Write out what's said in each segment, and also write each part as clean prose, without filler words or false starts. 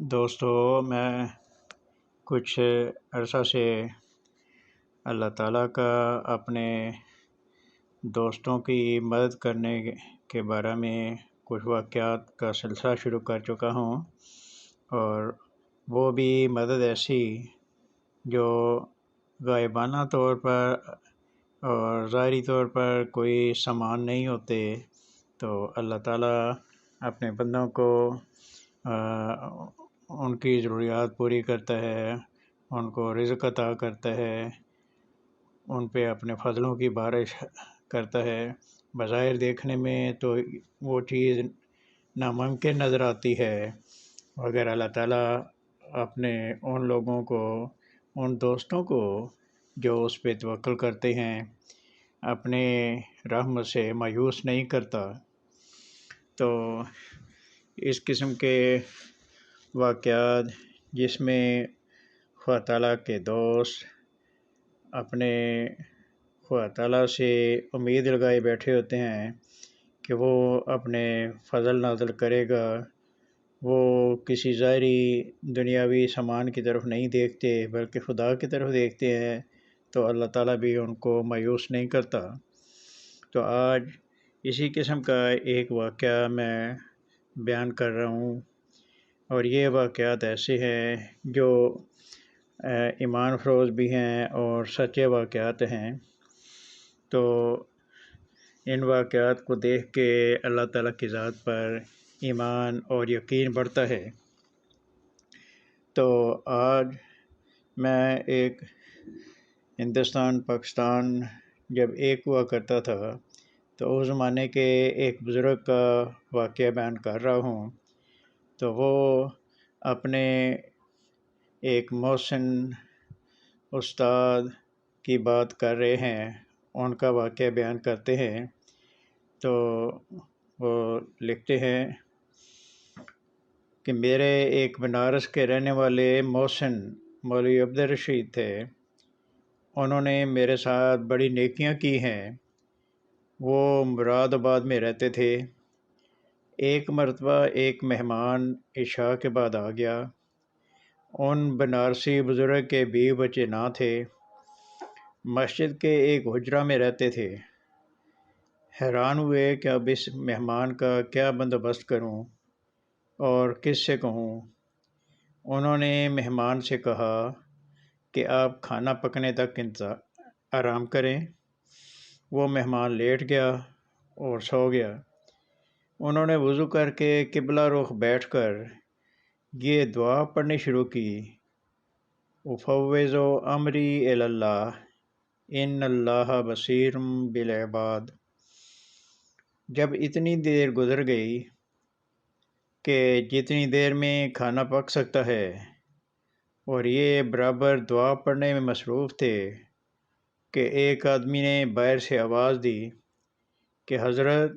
دوستو، میں کچھ عرصہ سے اللہ تعالیٰ کا اپنے دوستوں کی مدد کرنے کے بارے میں کچھ واقعات کا سلسلہ شروع کر چکا ہوں، اور وہ بھی مدد ایسی جو غائبانہ طور پر اور ظاہری طور پر کوئی سامان نہیں ہوتے، تو اللہ تعالیٰ اپنے بندوں کو ان کی ضروریات پوری کرتا ہے، ان کو رزق عطا کرتا ہے، ان پہ اپنے فضلوں کی بارش کرتا ہے۔ بظاہر دیکھنے میں تو وہ چیز ناممکن نظر آتی ہے، مگر اللہ تعالیٰ اپنے ان لوگوں کو، ان دوستوں کو جو اس پہ توکل کرتے ہیں، اپنے رحمت سے مایوس نہیں کرتا۔ تو اس قسم کے واقعات جس میں خدا تعالیٰ کے دوست اپنے خدا تعالیٰ سے امید لگائے بیٹھے ہوتے ہیں کہ وہ اپنے فضل نازل کرے گا، وہ کسی ظاہری دنیاوی سامان کی طرف نہیں دیکھتے بلکہ خدا کی طرف دیکھتے ہیں، تو اللہ تعالیٰ بھی ان کو مایوس نہیں کرتا۔ تو آج اسی قسم کا ایک واقعہ میں بیان کر رہا ہوں، اور یہ واقعات ایسے ہیں جو ایمان افروز بھی ہیں اور سچے واقعات ہیں۔ تو ان واقعات کو دیکھ کے اللہ تعالیٰ کی ذات پر ایمان اور یقین بڑھتا ہے۔ تو آج میں ایک ہندوستان پاکستان جب ایک ہوا کرتا تھا تو اس زمانے کے ایک بزرگ کا واقعہ بیان کر رہا ہوں۔ تو وہ اپنے ایک محسن استاد کی بات کر رہے ہیں، ان کا واقعہ بیان کرتے ہیں۔ تو وہ لکھتے ہیں کہ میرے ایک بنارس کے رہنے والے محسن مولوی عبدالرشید تھے، انہوں نے میرے ساتھ بڑی نیکیاں کی ہیں۔ وہ مراد آباد میں رہتے تھے۔ ایک مرتبہ ایک مہمان عشاء کے بعد آ گیا۔ ان بنارسی بزرگ کے بیوی بچے نہ تھے، مسجد کے ایک حجرہ میں رہتے تھے۔ حیران ہوئے کہ اب اس مہمان کا کیا بندوبست کروں اور کس سے کہوں۔ انہوں نے مہمان سے کہا کہ آپ کھانا پکنے تک آرام کریں۔ وہ مہمان لیٹ گیا اور سو گیا۔ انہوں نے وضو کر کے قبلہ رخ بیٹھ کر یہ دعا پڑھنی شروع کی: افوض امری الی اللہ ان اللہ بصیر بالعباد۔ جب اتنی دیر گزر گئی کہ جتنی دیر میں کھانا پک سکتا ہے، اور یہ برابر دعا پڑھنے میں مصروف تھے کہ ایک آدمی نے باہر سے آواز دی کہ حضرت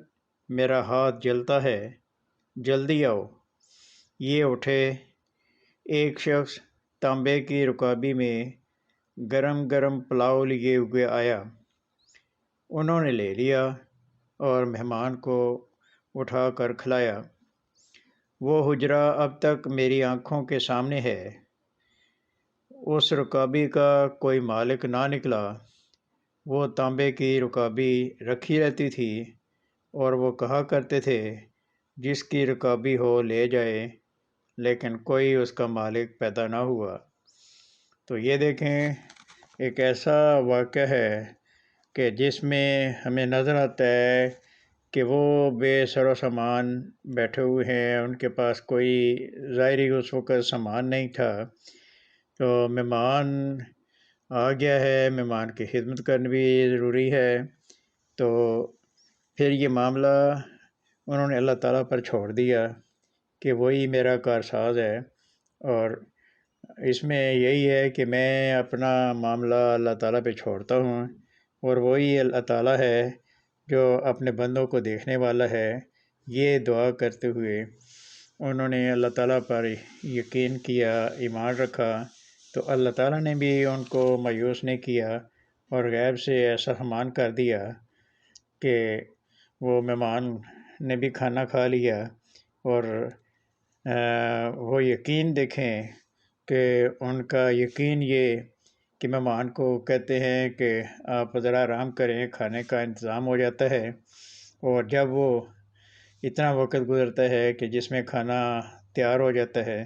میرا ہاتھ جلتا ہے، جلدی آؤ۔ یہ اٹھے۔ ایک شخص تانبے کی رکابی میں گرم گرم پلاؤ لیے ہوئے آیا۔ انہوں نے لے لیا اور مہمان کو اٹھا کر کھلایا۔ وہ حجرہ اب تک میری آنکھوں کے سامنے ہے۔ اس رکابی کا کوئی مالک نہ نکلا۔ وہ تانبے کی رکابی رکھی رہتی تھی اور وہ کہا کرتے تھے جس کی رکابی ہو لے جائے، لیکن کوئی اس کا مالک پیدا نہ ہوا۔ تو یہ دیکھیں، ایک ایسا واقعہ ہے کہ جس میں ہمیں نظر آتا ہے کہ وہ بے سر و سامان بیٹھے ہوئے ہیں، ان کے پاس کوئی ظاہری اس وقت سامان نہیں تھا۔ تو مہمان آ گیا ہے، مہمان کی خدمت کرنی بھی ضروری ہے۔ تو پھر یہ معاملہ انہوں نے اللہ تعالیٰ پر چھوڑ دیا کہ وہی میرا کارساز ہے، اور اس میں یہی ہے کہ میں اپنا معاملہ اللہ تعالیٰ پہ چھوڑتا ہوں، اور وہی اللہ تعالیٰ ہے جو اپنے بندوں کو دیکھنے والا ہے۔ یہ دعا کرتے ہوئے انہوں نے اللہ تعالیٰ پر یقین کیا، ایمان رکھا، تو اللہ تعالیٰ نے بھی ان کو مایوس نہیں کیا، اور غیب سے ایسا سامان کر دیا کہ وہ مہمان نے بھی کھانا کھا لیا، اور وہ یقین دیکھیں کہ ان کا یقین یہ کہ مہمان کو کہتے ہیں کہ آپ ذرا آرام کریں، کھانے کا انتظام ہو جاتا ہے، اور جب وہ اتنا وقت گزرتا ہے کہ جس میں کھانا تیار ہو جاتا ہے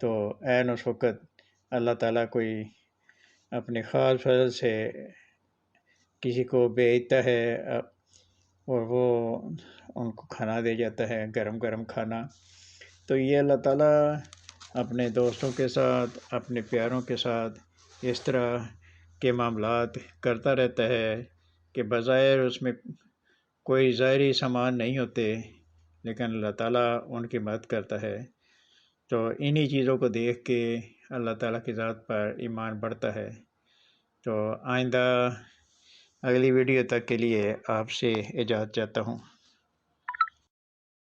تو عین اس وقت اللہ تعالیٰ کوئی اپنے خاص فضل سے کسی کو بھیجتا ہے، اور وہ ان کو کھانا دے جاتا ہے، گرم گرم کھانا۔ تو یہ اللہ تعالیٰ اپنے دوستوں کے ساتھ، اپنے پیاروں کے ساتھ اس طرح کے معاملات کرتا رہتا ہے کہ بظاہر اس میں کوئی ظاہری سامان نہیں ہوتے، لیکن اللہ تعالیٰ ان کی مدد کرتا ہے۔ تو انہی چیزوں کو دیکھ کے اللہ تعالیٰ کی ذات پر ایمان بڑھتا ہے۔ تو آئندہ اگلی ویڈیو تک کے لیے آپ سے اجازت چاہتا ہوں۔